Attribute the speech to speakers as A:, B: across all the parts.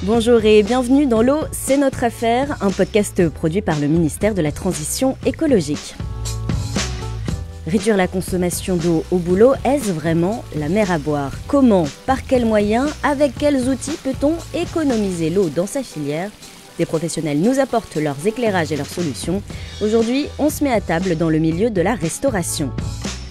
A: Bonjour et bienvenue dans l'eau, c'est notre affaire, un podcast produit par le ministère de la Transition écologique. Réduire la consommation d'eau au boulot, est-ce vraiment la mer à boire? Comment, par quels moyens, avec quels outils peut-on économiser l'eau dans sa filière? Des professionnels nous apportent leurs éclairages et leurs solutions. Aujourd'hui, on se met à table dans le milieu de la restauration.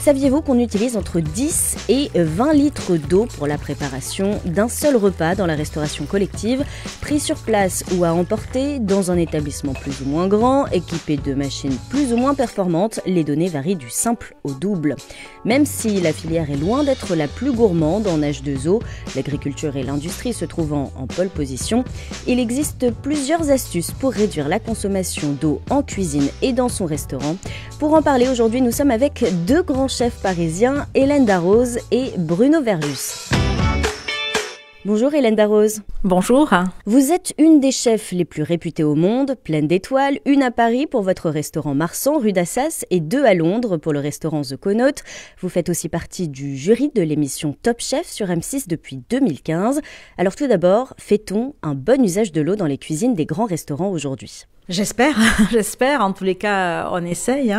A: Saviez-vous qu'on utilise entre 10 et 20 litres d'eau pour la préparation d'un seul repas dans la restauration collective, pris sur place ou à emporter dans un établissement plus ou moins grand, équipé de machines plus ou moins performantes? Les données varient du simple au double. Même si la filière est loin d'être la plus gourmande en H2O, l'agriculture et l'industrie se trouvant en pole position, il existe plusieurs astuces pour réduire la consommation d'eau en cuisine et dans son restaurant. Pour en parler aujourd'hui, nous sommes avec deux grands chefs parisiens, Hélène Darroze et Bruno Verlus. Bonjour Hélène Darroze.
B: Bonjour.
A: Vous êtes une des chefs les plus réputées au monde, pleine d'étoiles, une à Paris pour votre restaurant Marsan, rue d'Assas, et deux à Londres pour le restaurant The Connaught. Vous faites aussi partie du jury de l'émission Top Chef sur M6 depuis 2015. Alors tout d'abord, fait-on un bon usage de l'eau dans les cuisines des grands restaurants aujourd'hui ?
B: J'espère. En tous les cas, on essaye.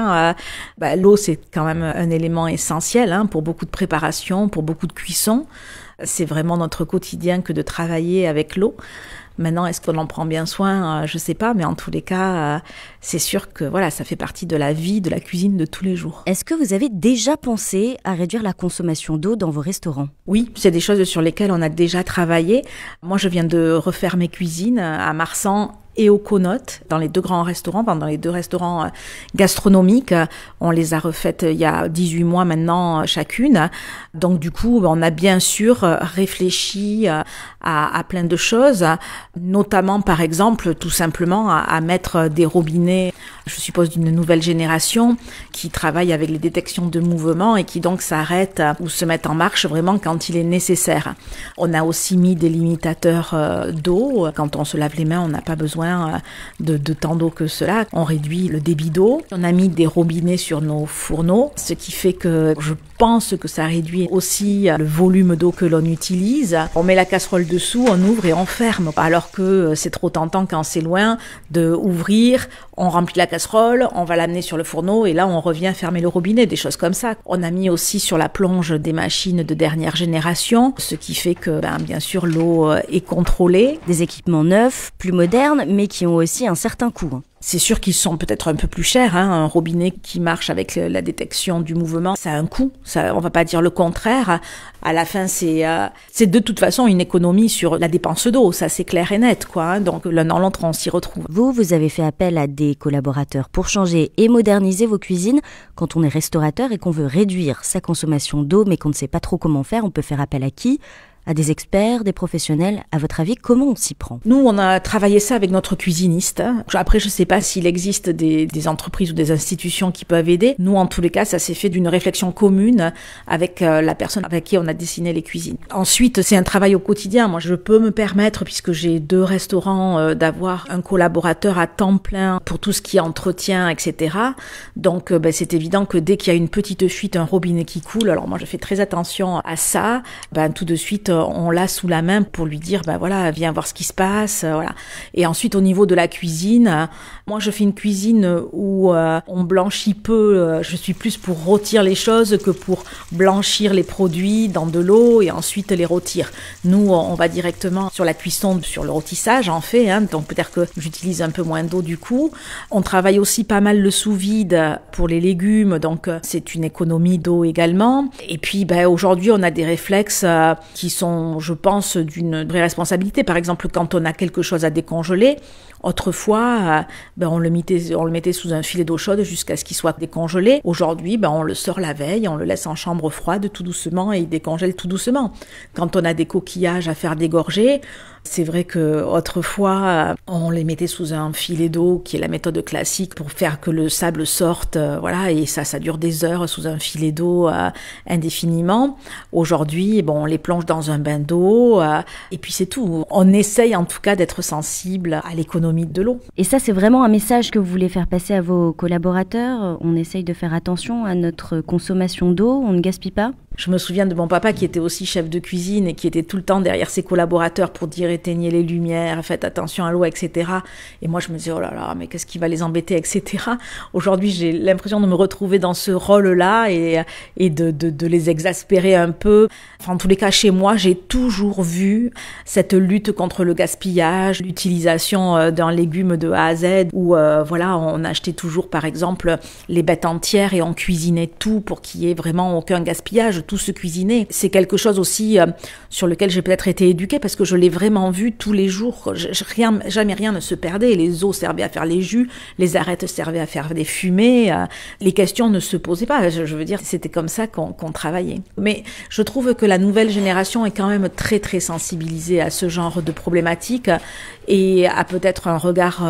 B: L'eau, c'est quand même un élément essentiel pour beaucoup de préparation, pour beaucoup de cuisson. C'est vraiment notre quotidien que de travailler avec l'eau. Maintenant, est-ce qu'on en prend bien soin? Je sais pas, mais en tous les cas, c'est sûr que ça fait partie de la vie, de la cuisine de tous les jours.
A: Est-ce que vous avez déjà pensé à réduire la consommation d'eau dans vos restaurants?
B: Oui, c'est des choses sur lesquelles on a déjà travaillé. Moi, je viens de refaire mes cuisines à Marsan et au Connaught, dans les deux grands restaurants, dans les deux restaurants gastronomiques. On les a refaites il y a 18 mois maintenant chacune. Donc du coup, on a bien sûr réfléchi à plein de choses, notamment par exemple tout simplement à mettre des robinets, je suppose d'une nouvelle génération, qui travaille avec les détections de mouvement et qui donc s'arrêtent ou se mettent en marche vraiment quand il est nécessaire. On a aussi mis des limitateurs d'eau. Quand on se lave les mains, on n'a pas besoin de tant d'eau que cela. On réduit le débit d'eau. On a mis des robinets sur nos fourneaux, ce qui fait que je pense que ça réduit aussi le volume d'eau que l'on utilise. On met la casserole dessous, on ouvre et on ferme. Alors que c'est trop tentant quand c'est loin de ouvrir, on remplit la casserole, on va l'amener sur le fourneau et là on revient fermer le robinet, des choses comme ça. On a mis aussi sur la plonge des machines de dernière génération, ce qui fait que bien sûr l'eau est contrôlée.
A: Des équipements neufs, plus modernes, mais qui ont aussi un certain coût.
B: C'est sûr qu'ils sont peut-être un peu plus chers. Un robinet qui marche avec la détection du mouvement, ça a un coût. Ça, on va pas dire le contraire. À la fin, c'est de toute façon une économie sur la dépense d'eau. Ça, c'est clair et net, quoi. Donc l'un dans l'autre, on s'y retrouve.
A: Vous avez fait appel à des collaborateurs pour changer et moderniser vos cuisines. Quand on est restaurateur et qu'on veut réduire sa consommation d'eau, mais qu'on ne sait pas trop comment faire, on peut faire appel à qui ? À des experts, des professionnels. À votre avis, comment on s'y prend?
B: Nous, on a travaillé ça avec notre cuisiniste. Après, je sais pas s'il existe des entreprises ou des institutions qui peuvent aider. Nous, en tous les cas, ça s'est fait d'une réflexion commune avec la personne avec qui on a dessiné les cuisines. Ensuite, c'est un travail au quotidien. Moi, je peux me permettre, puisque j'ai deux restaurants, d'avoir un collaborateur à temps plein pour tout ce qui est entretien, etc. Donc, c'est évident que dès qu'il y a une petite fuite, un robinet qui coule, alors moi, je fais très attention à ça. Tout de suite, on l'a sous la main pour lui dire viens voir ce qui se passe, voilà. Et ensuite au niveau de la cuisine, moi je fais une cuisine où on blanchit peu, je suis plus pour rôtir les choses que pour blanchir les produits dans de l'eau et ensuite les rôtir. Nous on va directement sur la cuisson, sur le rôtissage en fait, donc peut-être que j'utilise un peu moins d'eau du coup. On travaille aussi pas mal le sous-vide pour les légumes, donc c'est une économie d'eau également. Et puis aujourd'hui on a des réflexes qui sont, je pense, d'une vraie responsabilité. Par exemple, quand on a quelque chose à décongeler, autrefois, on le mettait sous un filet d'eau chaude jusqu'à ce qu'il soit décongelé. Aujourd'hui, on le sort la veille, on le laisse en chambre froide tout doucement et il décongèle tout doucement. Quand on a des coquillages à faire dégorger, c'est vrai que autrefois, on les mettait sous un filet d'eau, qui est la méthode classique pour faire que le sable sorte, et ça dure des heures sous un filet d'eau indéfiniment. Aujourd'hui, on les plonge dans un bain d'eau, et puis c'est tout. On essaye en tout cas d'être sensible à l'économie de l'eau.
A: Et ça, c'est vraiment un message que vous voulez faire passer à vos collaborateurs? On essaye de faire attention à notre consommation d'eau, on ne gaspille pas?
B: Je me souviens de mon papa qui était aussi chef de cuisine et qui était tout le temps derrière ses collaborateurs pour dire éteignez les lumières, faites attention à l'eau, etc. Et moi je me disais oh là là, mais qu'est-ce qui va les embêter, etc. Aujourd'hui j'ai l'impression de me retrouver dans ce rôle-là et de les exaspérer un peu. Enfin, en tous les cas chez moi j'ai toujours vu cette lutte contre le gaspillage, l'utilisation d'un légume de A à Z où voilà, on achetait toujours par exemple les bêtes entières et on cuisinait tout pour qu'il y ait vraiment aucun gaspillage. Tout se cuisiner. C'est quelque chose aussi sur lequel j'ai peut-être été éduquée parce que je l'ai vraiment vu tous les jours. Jamais rien ne se perdait. Les eaux servaient à faire les jus, les arêtes servaient à faire des fumées. Les questions ne se posaient pas. Je veux dire, c'était comme ça qu'on travaillait. Mais je trouve que la nouvelle génération est quand même très très sensibilisée à ce genre de problématiques et a peut-être un regard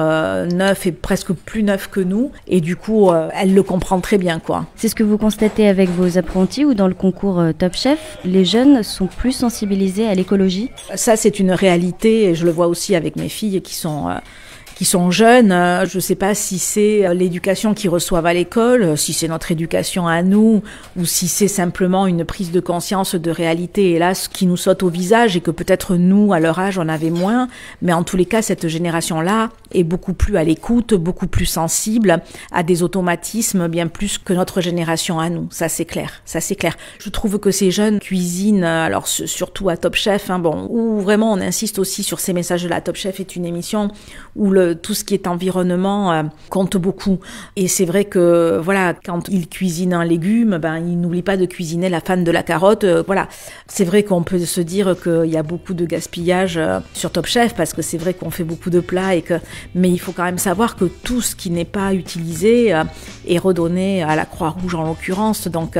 B: neuf et presque plus neuf que nous. Et du coup, elle le comprend très bien, quoi.
A: C'est ce que vous constatez avec vos apprentis ou dans le concours Top Chef, les jeunes sont plus sensibilisés à l'écologie?
B: Ça, c'est une réalité et je le vois aussi avec mes filles qui sont jeunes. Je ne sais pas si c'est l'éducation qu'ils reçoivent à l'école, si c'est notre éducation à nous, ou si c'est simplement une prise de conscience de réalité, hélas, qui nous saute au visage et que peut-être nous, à leur âge, on avait moins. Mais en tous les cas, cette génération-là est beaucoup plus à l'écoute, beaucoup plus sensible à des automatismes, bien plus que notre génération à nous. Ça, c'est clair. Ça, c'est clair. Je trouve que ces jeunes cuisinent, alors surtout à Top Chef, où vraiment on insiste aussi sur ces messages-là. Top Chef est une émission où tout ce qui est environnement compte beaucoup. Et c'est vrai que, voilà, quand ils cuisinent un légume, ils n'oublient pas de cuisiner la fan de la carotte. Voilà. C'est vrai qu'on peut se dire qu'il y a beaucoup de gaspillage sur Top Chef, parce que c'est vrai qu'on fait beaucoup de plats, mais il faut quand même savoir que tout ce qui n'est pas utilisé est redonné à la Croix-Rouge en l'occurrence. Donc,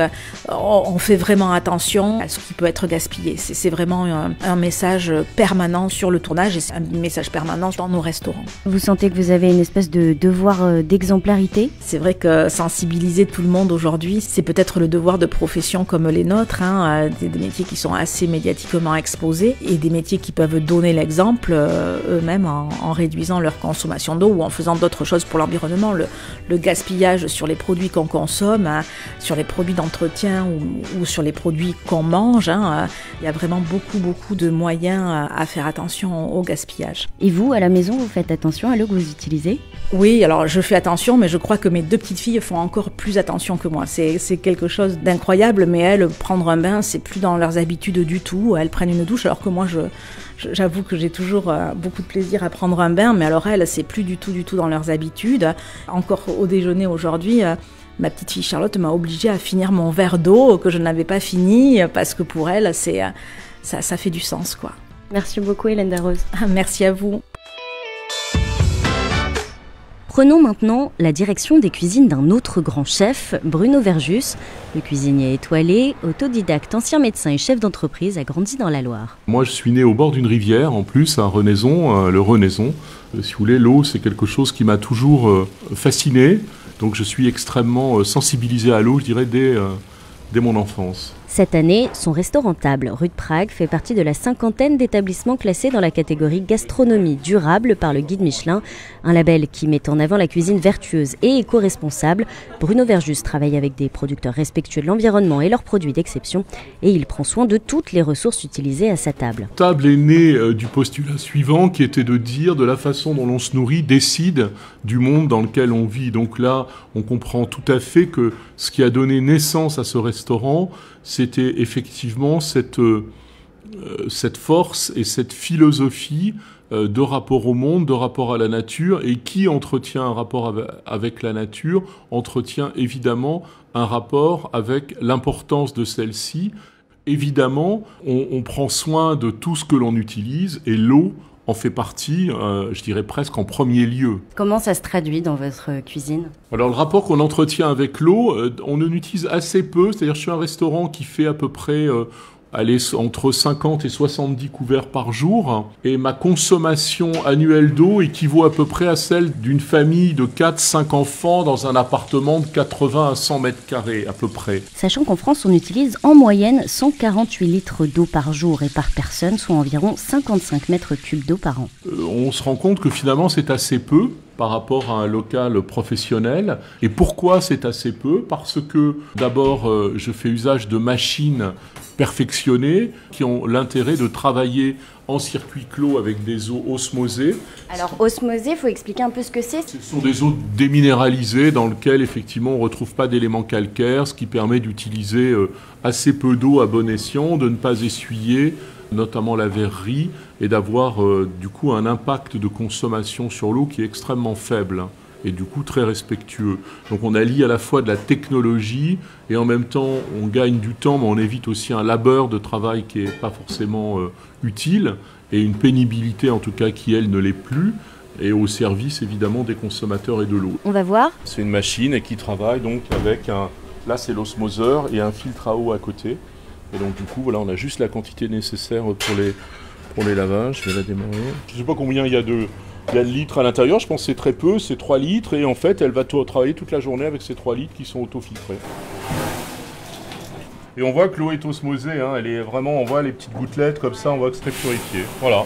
B: on fait vraiment attention à ce qui peut être gaspillé. C'est vraiment un message permanent sur le tournage et c'est un message permanent dans nos restaurants.
A: Vous sentez que vous avez une espèce de devoir d'exemplarité?
B: C'est vrai que sensibiliser tout le monde aujourd'hui, c'est peut-être le devoir de professions comme les nôtres, des métiers qui sont assez médiatiquement exposés et des métiers qui peuvent donner l'exemple eux-mêmes en réduisant leur consommation d'eau ou en faisant d'autres choses pour l'environnement. Le gaspillage sur les produits qu'on consomme, sur les produits d'entretien ou sur les produits qu'on mange, il y a vraiment beaucoup de moyens à faire attention au gaspillage.
A: Et vous, à la maison, vous faites attention à l'eau que vous utilisez?
B: Oui, alors je fais attention, mais je crois que mes deux petites filles font encore plus attention que moi. C'est quelque chose d'incroyable, mais elles, prendre un bain, c'est plus dans leurs habitudes du tout. Elles prennent une douche, alors que moi, j'avoue que j'ai toujours beaucoup de plaisir à prendre un bain, mais alors elles, c'est plus du tout dans leurs habitudes. Encore au déjeuner aujourd'hui, ma petite fille Charlotte m'a obligée à finir mon verre d'eau que je n'avais pas fini, parce que pour elle, ça fait du sens, quoi.
A: Merci beaucoup, Hélène Darroze.
B: Merci à vous.
A: Prenons maintenant la direction des cuisines d'un autre grand chef, Bruno Verjus. Le cuisinier étoilé, autodidacte, ancien médecin et chef d'entreprise, a grandi dans la Loire.
C: Moi, je suis né au bord d'une rivière, en plus, à Renaison, le Renaison. Si vous voulez, l'eau, c'est quelque chose qui m'a toujours fasciné. Donc, je suis extrêmement sensibilisé à l'eau, je dirais, dès mon enfance.
A: Cette année, son restaurant Table, rue de Prague, fait partie de la 50aine d'établissements classés dans la catégorie gastronomie durable par le Guide Michelin, un label qui met en avant la cuisine vertueuse et éco-responsable. Bruno Verjus travaille avec des producteurs respectueux de l'environnement et leurs produits d'exception, et il prend soin de toutes les ressources utilisées à sa table.
C: Table est née du postulat suivant, qui était de dire de la façon dont l'on se nourrit décide du monde dans lequel on vit. Donc là, on comprend tout à fait que ce qui a donné naissance à ce restaurant, c'était effectivement cette force et cette philosophie de rapport au monde, de rapport à la nature, et qui entretient un rapport avec la nature, entretient évidemment un rapport avec l'importance de celle-ci. Évidemment, on prend soin de tout ce que l'on utilise, et l'eau en fait partie, je dirais presque en premier lieu.
A: Comment ça se traduit dans votre cuisine ?
C: Alors le rapport qu'on entretient avec l'eau, on en utilise assez peu. C'est-à-dire je suis un restaurant qui fait à peu près entre 50 et 70 couverts par jour. Et ma consommation annuelle d'eau équivaut à peu près à celle d'une famille de 4-5 enfants dans un appartement de 80 à 100 mètres carrés à peu près.
A: Sachant qu'en France, on utilise en moyenne 148 litres d'eau par jour et par personne, soit environ 55 mètres cubes d'eau par an.
C: On se rend compte que finalement c'est assez peu. par rapport à un local professionnel. Et pourquoi c'est assez peu ? Parce que d'abord, je fais usage de machines perfectionnées qui ont l'intérêt de travailler en circuit clos avec des eaux osmosées.
A: Alors osmosé, il faut expliquer un peu ce que c'est.
C: Ce sont des eaux déminéralisées dans lesquelles effectivement on ne retrouve pas d'éléments calcaires, ce qui permet d'utiliser assez peu d'eau à bon escient, de ne pas essuyer, notamment la verrerie, et d'avoir du coup un impact de consommation sur l'eau qui est extrêmement faible et du coup très respectueux. Donc on allie à la fois de la technologie et en même temps on gagne du temps, mais on évite aussi un labeur de travail qui n'est pas forcément utile et une pénibilité en tout cas qui elle ne l'est plus, et au service évidemment des consommateurs et de l'eau.
A: On va voir.
C: C'est une machine qui travaille donc avec là c'est l'osmoseur et un filtre à eau à côté. Et donc du coup voilà, on a juste la quantité nécessaire pour les lavages. Je vais la démarrer. Je ne sais pas combien il y a de litres à l'intérieur, je pense que c'est très peu, c'est 3 litres, et en fait elle va travailler toute la journée avec ces 3 litres qui sont autofiltrés. Et on voit que l'eau est osmosée, elle est vraiment, on voit les petites gouttelettes comme ça, on voit que c'est très purifié. Voilà,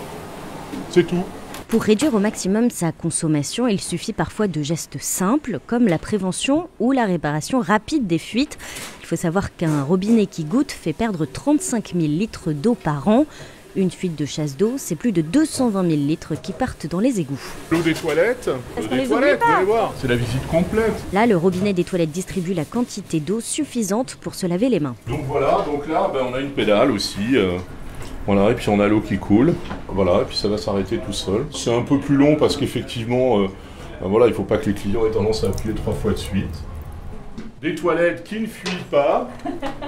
C: c'est tout.
A: Pour réduire au maximum sa consommation, il suffit parfois de gestes simples comme la prévention ou la réparation rapide des fuites. Il faut savoir qu'un robinet qui goutte fait perdre 35 000 litres d'eau par an. Une fuite de chasse d'eau, c'est plus de 220 000 litres qui partent dans les égouts.
C: L'eau des toilettes,
A: vous allez voir.
C: C'est la visite complète.
A: Là, le robinet des toilettes distribue la quantité d'eau suffisante pour se laver les mains.
C: Donc voilà, donc là, on a une pédale aussi. Voilà, et puis on a l'eau qui coule. Voilà, et puis ça va s'arrêter tout seul. C'est un peu plus long parce qu'effectivement, voilà, il ne faut pas que les clients aient tendance à appuyer 3 fois de suite. Des toilettes qui ne fuient pas.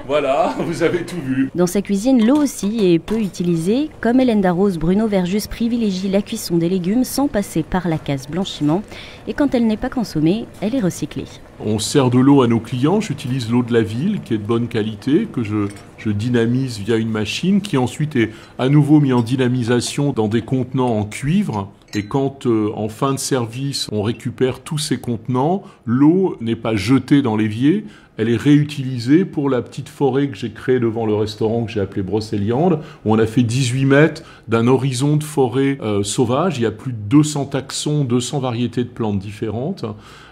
C: Voilà, vous avez tout vu.
A: Dans sa cuisine, l'eau aussi est peu utilisée. Comme Hélène Darroze, Bruno Verjus privilégie la cuisson des légumes sans passer par la case blanchiment. Et quand elle n'est pas consommée, elle est recyclée.
C: On sert de l'eau à nos clients. J'utilise l'eau de la ville qui est de bonne qualité, que je dynamise via une machine qui ensuite est à nouveau mise en dynamisation dans des contenants en cuivre. Et quand, en fin de service, on récupère tous ces contenants, l'eau n'est pas jetée dans l'évier, elle est réutilisée pour la petite forêt que j'ai créée devant le restaurant que j'ai appelé Brocéliande, où on a fait 18 mètres d'un horizon de forêt sauvage. Il y a plus de 200 taxons, 200 variétés de plantes différentes.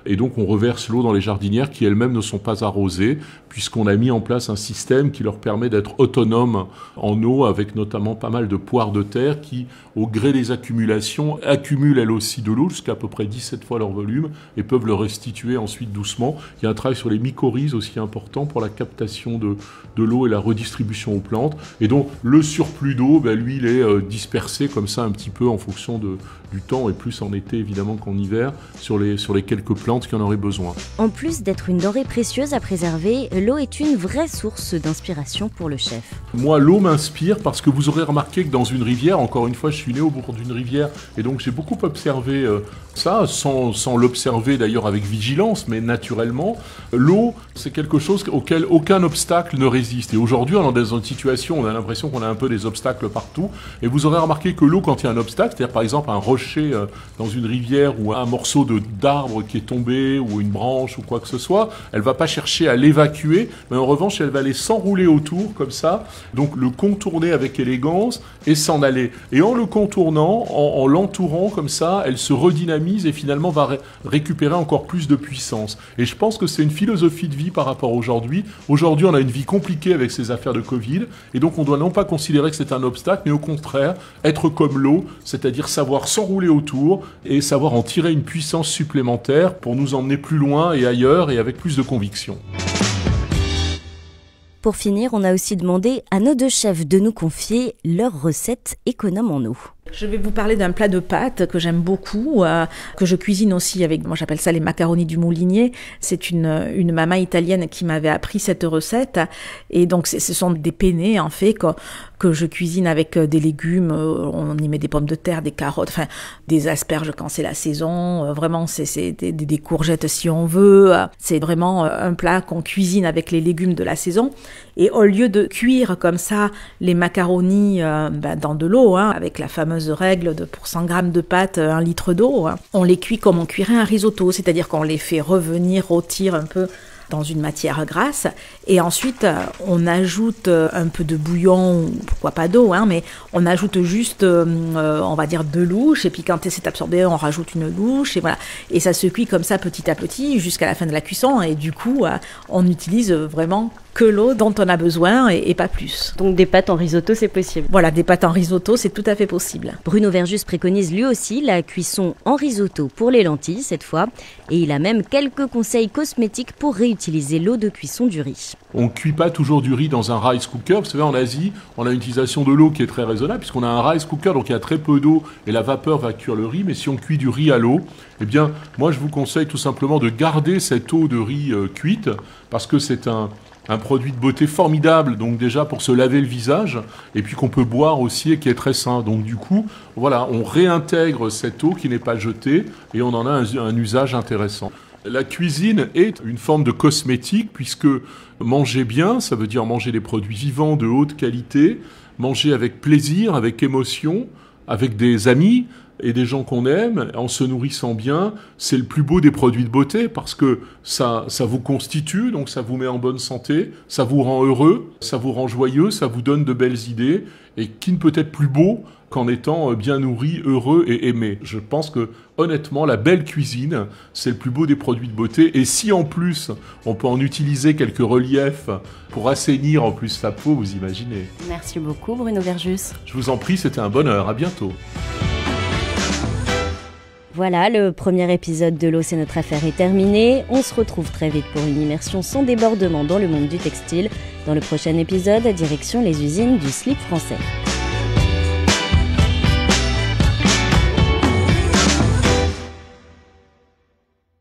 C: Et donc on reverse l'eau dans les jardinières qui elles-mêmes ne sont pas arrosées, puisqu'on a mis en place un système qui leur permet d'être autonomes en eau, avec notamment pas mal de poires de terre qui, au gré des accumulations, accumulent elles aussi de l'eau jusqu'à peu près 17 fois leur volume et peuvent le restituer ensuite doucement. Il y a un travail sur les mycorhizes aussi important pour la captation de l'eau et la redistribution aux plantes. Et donc le surplus d'eau, lui, il est dispersé comme ça un petit peu en fonction du temps, et plus en été évidemment qu'en hiver, sur les quelques plantes qui en auraient besoin.
A: En plus d'être une denrée précieuse à préserver, l'eau est une vraie source d'inspiration pour le chef.
C: Moi, l'eau m'inspire parce que vous aurez remarqué que dans une rivière, encore une fois, je suis né au bord d'une rivière, et donc j'ai beaucoup observé ça, sans l'observer d'ailleurs avec vigilance, mais naturellement. L'eau, c'est quelque chose auquel aucun obstacle ne résiste. Et aujourd'hui, on est dans une situation où on a l'impression qu'on a un peu des obstacles partout. Et vous aurez remarqué que l'eau, quand il y a un obstacle, c'est-à-dire par exemple un rocher dans une rivière ou un morceau d'arbre qui est tombé ou une branche ou quoi que ce soit, elle va pas chercher à l'évacuer, mais en revanche, elle va aller s'enrouler autour comme ça, donc le contourner avec élégance et s'en aller. Et en le contournant, en l'entourant comme ça, elle se redynamise et finalement va récupérer encore plus de puissance. Et je pense que c'est une philosophie de vie par rapport à aujourd'hui. Aujourd'hui, on a une vie compliquée avec ces affaires de Covid, et donc on doit non pas considérer que c'est un obstacle, mais au contraire, être comme l'eau, c'est-à-dire savoir s'enrouler autour et savoir en tirer une puissance supplémentaire pour nous emmener plus loin et ailleurs et avec plus de conviction.
A: Pour finir, on a aussi demandé à nos 2 chefs de nous confier leurs recettes économes en eau.
B: Je vais vous parler d'un plat de pâtes que j'aime beaucoup, que je cuisine aussi avec, moi j'appelle ça les macaronis du moulinier. C'est une maman italienne qui m'avait appris cette recette. Et donc ce sont des penne en fait que je cuisine avec des légumes. On y met des pommes de terre, des carottes, enfin des asperges quand c'est la saison. Vraiment c'est des courgettes si on veut. C'est vraiment un plat qu'on cuisine avec les légumes de la saison. Et au lieu de cuire comme ça les macaronis dans de l'eau, avec la fameuse règle de pour 100 grammes de pâtes, 1 litre d'eau, on les cuit comme on cuirait un risotto, c'est-à-dire qu'on les fait revenir, rôtir un peu dans une matière grasse. Et ensuite, on ajoute un peu de bouillon, pourquoi pas d'eau, mais on ajoute juste, on va dire, 2 louches. Et puis quand c'est absorbé, on rajoute une louche. Et voilà. Et ça se cuit comme ça petit à petit jusqu'à la fin de la cuisson. Et du coup, on utilise vraiment que l'eau dont on a besoin et pas plus.
A: Donc des pâtes en risotto, c'est possible.
B: Voilà, des pâtes en risotto, c'est tout à fait possible.
A: Bruno Verjus préconise lui aussi la cuisson en risotto pour les lentilles cette fois. Et il a même quelques conseils cosmétiques pour réutiliser l'eau de cuisson du riz.
C: On ne cuit pas toujours du riz dans un rice cooker. Vous savez, en Asie, on a une utilisation de l'eau qui est très raisonnable puisqu'on a un rice cooker, donc il y a très peu d'eau et la vapeur va cuire le riz. Mais si on cuit du riz à l'eau, eh bien, moi je vous conseille tout simplement de garder cette eau de riz cuite parce que c'est un produit de beauté formidable, donc déjà pour se laver le visage, et puis qu'on peut boire aussi et qui est très sain. Donc du coup, voilà, on réintègre cette eau qui n'est pas jetée et on en a un usage intéressant. La cuisine est une forme de cosmétique puisque manger bien, ça veut dire manger des produits vivants de haute qualité, manger avec plaisir, avec émotion, avec des amis et des gens qu'on aime, en se nourrissant bien, c'est le plus beau des produits de beauté parce que ça vous constitue, donc ça vous met en bonne santé, ça vous rend heureux, ça vous rend joyeux, ça vous donne de belles idées. Et qui ne peut être plus beau qu'en étant bien nourri, heureux et aimé. Je pense que, honnêtement, la belle cuisine, c'est le plus beau des produits de beauté. Et si, en plus, on peut en utiliser quelques reliefs pour assainir en plus sa peau, vous imaginez.
A: Merci beaucoup, Bruno Verjus.
C: Je vous en prie, c'était un bonheur. À bientôt.
A: Voilà, le premier épisode de L'eau, c'est notre affaire est terminé. On se retrouve très vite pour une immersion sans débordement dans le monde du textile. Dans le prochain épisode, direction les usines du slip français.